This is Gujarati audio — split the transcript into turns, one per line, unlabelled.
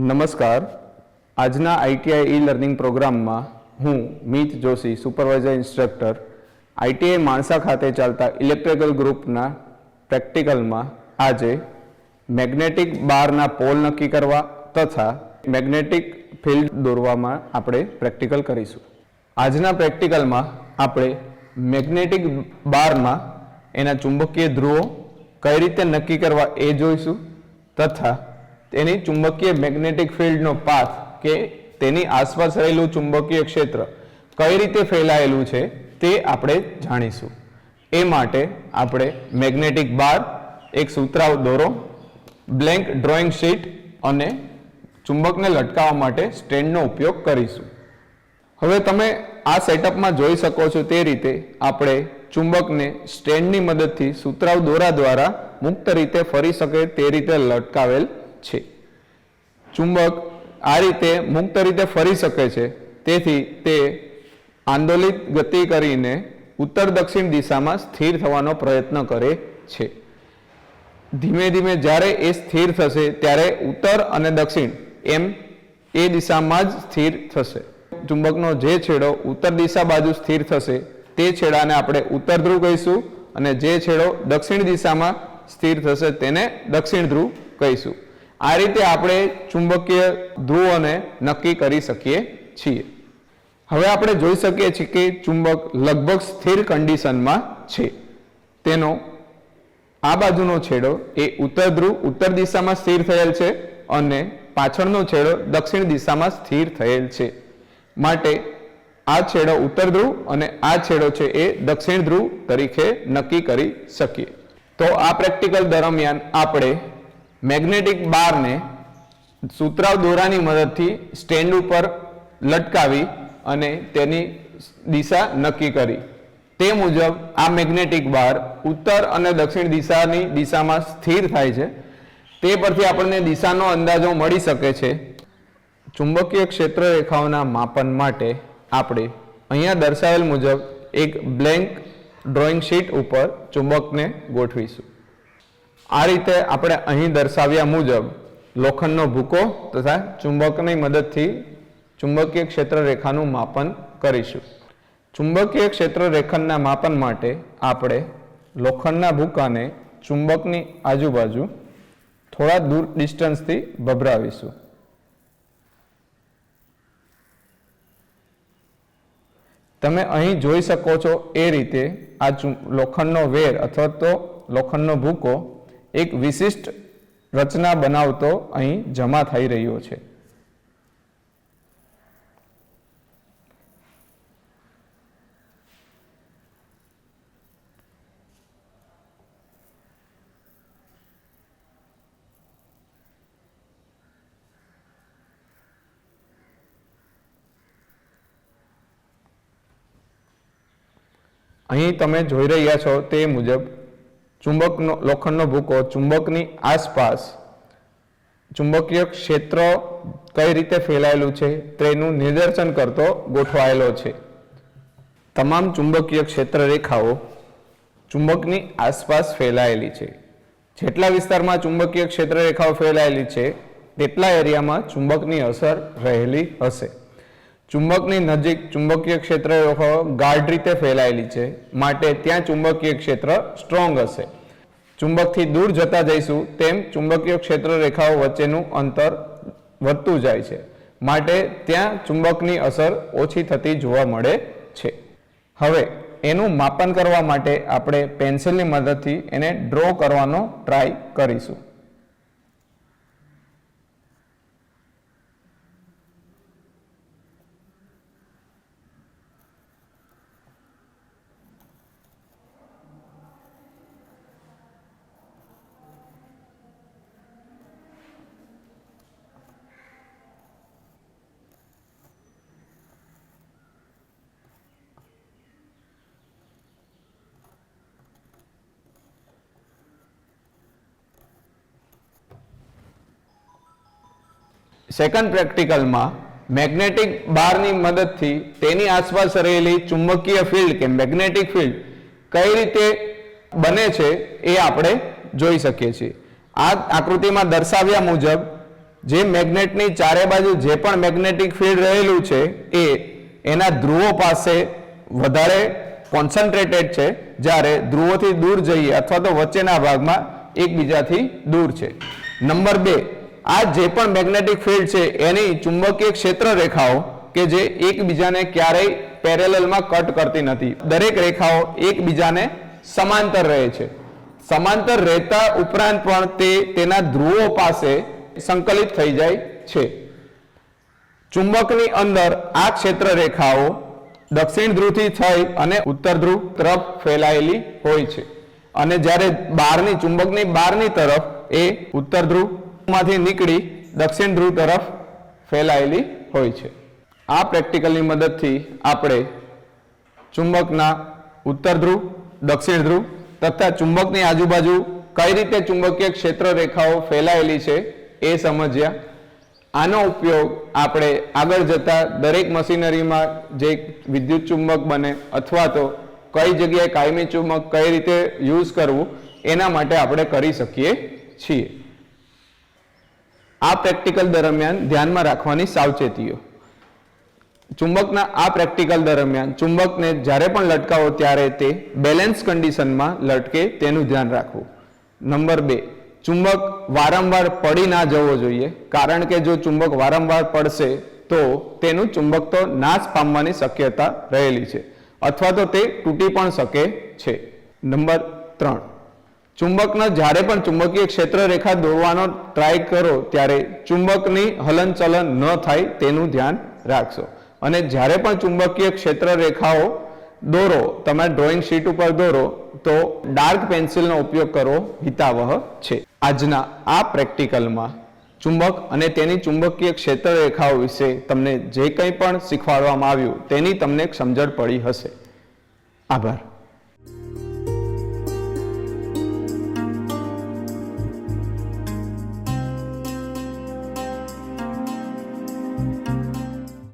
નમસ્કાર. આજના આઈટીઆઈ ઈ લર્નિંગ પ્રોગ્રામમાં હું Mit Joshi, supervisor instructor, ITI Mansa ખાતે ચાલતા ઇલેક્ટ્રિકલ ગ્રુપના પ્રેક્ટિકલમાં આજે મેગ્નેટિક બારના પોલ નક્કી કરવા તથા મેગ્નેટિક ફિલ્ડ દોરવામાં આપણે પ્રેક્ટિકલ કરીશું. આજના પ્રેક્ટિકલમાં આપણે મેગ્નેટિક બારમાં એના ચુંબકીય ધ્રુવો કઈ રીતે નક્કી કરવા એ જોઈશું તથા તેની ચુંબકીય મેગ્નેટિક ફિલ્ડનો પાથ કે તેની આસપાસ રહેલું ચુંબકીય ક્ષેત્ર કઈ રીતે ફેલાયેલું છે તે આપણે જાણીશું. એ માટે આપણે મેગ્નેટિક બાર, એક સુતરાઉ દોરો, બ્લેન્ક ડ્રોઈંગ શીટ અને ચુંબકને લટકાવવા માટે સ્ટેન્ડનો ઉપયોગ કરીશું. હવે તમે આ સેટઅપમાં જોઈ શકો છો તે રીતે આપણે ચુંબકને સ્ટેન્ડની મદદથી સુતરાઉ દોરા દ્વારા મુક્ત રીતે ફરી શકે તે રીતે લટકાવેલ છે. ચુંબક આ રીતે મુક્ત રીતે ફરી શકે છે, તેથી તે આંદોલિત ગતિ કરીને ઉત્તર દક્ષિણ દિશામાં સ્થિર થવાનો પ્રયત્ન કરે છે. ધીમે ધીમે જ્યારે એ સ્થિર થશે ત્યારે ઉત્તર અને દક્ષિણ એમ એ દિશામાં જ સ્થિર થશે. ચુંબકનો જે છેડો ઉત્તર દિશા બાજુ સ્થિર થશે તે છેડાને આપણે ઉત્તર ધ્રુવ કહીશું અને જે છેડો દક્ષિણ દિશામાં સ્થિર થશે તેને દક્ષિણ ધ્રુવ કહીશું. આ રીતે આપણે ચુંબકીય ધ્રુવોને નક્કી કરી શકીએ છીએ. હવે આપણે જોઈ શકીએ છીએ કે ચુંબક લગભગ સ્થિર કન્ડિશનમાં છે. તેનો આ બાજુનો છેડો એ ઉત્તર ધ્રુવ ઉત્તર દિશામાં સ્થિર થયેલ છે અને પાછળનો છેડો દક્ષિણ દિશામાં સ્થિર થયેલ છે. માટે આ છેડો ઉત્તર ધ્રુવ અને આ છેડો છે એ દક્ષિણ ધ્રુવ તરીકે નક્કી કરી શકીએ. તો આ પ્રેક્ટિકલ દરમિયાન આપણે મેગ્નેટિક બારને સુતરાઉ દોરાની મદદથી સ્ટેન્ડ ઉપર લટકાવી અને તેની દિશા નક્કી કરી. તે મુજબ આ મેગ્નેટિક બાર ઉત્તર અને દક્ષિણ દિશાની દિશામાં સ્થિર થાય છે. તે પરથી આપણને દિશાનો અંદાજો મળી શકે છે. ચુંબકીય ક્ષેત્ર રેખાઓના માપન માટે આપણે અહીંયા દર્શાવેલ મુજબ એક બ્લેન્ક ડ્રોઈંગ શીટ ઉપર ચુંબકને ગોઠવીશું. આ રીતે આપણે અહીં દર્શાવ્યા મુજબ લોખંડનો ભૂકો તથા ચુંબકની મદદથી ચુંબકીય ક્ષેત્ર રેખાનું માપન કરીશું. ચુંબકીય ક્ષેત્ર રેખાના માપન માટે આપણે લોખંડના ભૂકાને ચુંબકની આજુબાજુ થોડા દૂર ડિસ્ટન્સથી ભભરાવીશું. તમે અહીં જોઈ શકો છો એ રીતે આ લોખંડનો વેર અથવા તો લોખંડનો ભૂકો એક વિશિષ્ટ રચના બનાવતો અહીં જમા થઈ રહ્યો છે. અહીં તમે જોઈ રહ્યા છો તે મુજબ ચુંબકનો લોખંડનો ભૂકો ચુંબકની આસપાસ ચુંબકીય ક્ષેત્ર કઈ રીતે ફેલાયેલું છે તેનું નિદર્શન કરતો ગોઠવાયેલો છે. તમામ ચુંબકીય ક્ષેત્ર રેખાઓ ચુંબકની આસપાસ ફેલાયેલી છે. જેટલા વિસ્તારમાં ચુંબકીય ક્ષેત્ર રેખાઓ ફેલાયેલી છે તેટલા એરિયામાં ચુંબકની અસર રહેલી હશે. ચુંબકની નજીક ચુંબકીય ક્ષેત્ર રેખાઓ ગાઢ રીતે ફેલાયેલી છે, માટે ત્યાં ચુંબકીય ક્ષેત્ર સ્ટ્રોંગ હશે. ચુંબકથી દૂર જતા જઈશું તેમ ચુંબકીય ક્ષેત્ર રેખાઓ વચ્ચેનું અંતર વધતું જાય છે, માટે ત્યાં ચુંબકની અસર ઓછી થતી જોવા મળે છે. હવે એનું માપન કરવા માટે આપણે પેન્સિલની મદદથી એને ડ્રો કરવાનો ટ્રાય કરીશું. સેકન્ડ પ્રેક્ટિકલમાં મેગ્નેટિક બારની મદદથી તેની આસપાસ રહેલી ચુંબકીય ફિલ્ડ કે મેગ્નેટિક ફિલ્ડ કઈ રીતે બને છે એ આપણે જોઈ શકીએ છીએ. આ આકૃતિમાં દર્શાવ્યા મુજબ જે મેગ્નેટની ચારે બાજુ જે પણ મેગ્નેટિક ફિલ્ડ રહેલું છે એ એના ધ્રુવો પાસે વધારે કોન્સન્ટ્રેટેડ છે, જ્યારે ધ્રુવોથી દૂર જઈએ અથવા તો વચ્ચેના ભાગમાં એકબીજાથી દૂર છે. નંબર 2, આ જે પણ મેગ્નેટિક ફિલ્ડ છે એની ચુંબકીય ક્ષેત્ર રેખાઓ કે જે એકબીજાને ક્યારેય પેરેલલમાં કટ કરતી નથી. દરેક રેખાઓ એકબીજાને સમાંતર રહે છે. સમાંતર રહેતા ઉપરાંત પણ તે તેના ધ્રુવો પાસે સંકલિત થઈ જાય છે. ચુંબકની અંદર આ ક્ષેત્ર રેખાઓ દક્ષિણ ધ્રુવથી થઈ અને ઉત્તર ધ્રુવ તરફ ફેલાયેલી હોય છે, અને જ્યારે બહારની ચુંબકની બહારની તરફ એ ઉત્તર ધ્રુવમાંથી નીકળી દક્ષિણ ધ્રુવ તરફ ફેલાયેલી હોય છે. આ પ્રેક્ટિકલની મદદથી આપણે ચુંબકના ઉત્તર ધ્રુવ, દક્ષિણ ધ્રુવ તથા ચુંબકની આજુબાજુ કઈ રીતે ચુંબકીય ક્ષેત્ર રેખાઓ ફેલાયેલી છે એ સમજ્યા. આનો ઉપયોગ આપણે આગળ જતા દરેક મશીનરીમાં જે વિદ્યુત ચુંબક બને અથવા તો કઈ જગ્યાએ કાયમી ચુંબક કઈ રીતે યુઝ કરવું એના માટે આપણે કરી શકીએ છીએ. આ પ્રેક્ટિકલ દરમિયાન ધ્યાનમાં રાખવાની સાવચેતીઓ. ચુંબકના આ પ્રેક્ટિકલ દરમિયાન ચુંબકને જ્યારે પણ લટકાવો ત્યારે તે બેલેન્સ કન્ડિશનમાં લટકે તેનું ધ્યાન રાખવું. નંબર 2, ચુંબક વારંવાર પડી ના જવો જોઈએ, કારણ કે જો ચુંબક વારંવાર પડશે તો તેનું ચુંબક તો નાશ પામવાની શક્યતા રહેલી છે અથવા તો તે તૂટી પણ શકે છે. નંબર 3, ચુંબકના જ્યારે પણ ચુંબકીય ક્ષેત્ર રેખા દોરવાનો ટ્રાય કરો ત્યારે ચુંબકની હલનચલન ન થાય તેનું ધ્યાન રાખશો. અને જ્યારે પણ ચુંબકીય ક્ષેત્ર રેખાઓ દોરો, તમે ડ્રોઈંગ શીટ ઉપર દોરો તો ડાર્ક પેન્સિલનો ઉપયોગ કરવો હિતાવહ છે. આજના આ પ્રેક્ટિકલમાં ચુંબક અને તેની ચુંબકીય ક્ષેત્ર રેખાઓ વિશે તમને જે કંઈ પણ શીખવાડવામાં આવ્યું તેની તમને સમજણ પડી હશે. આભાર.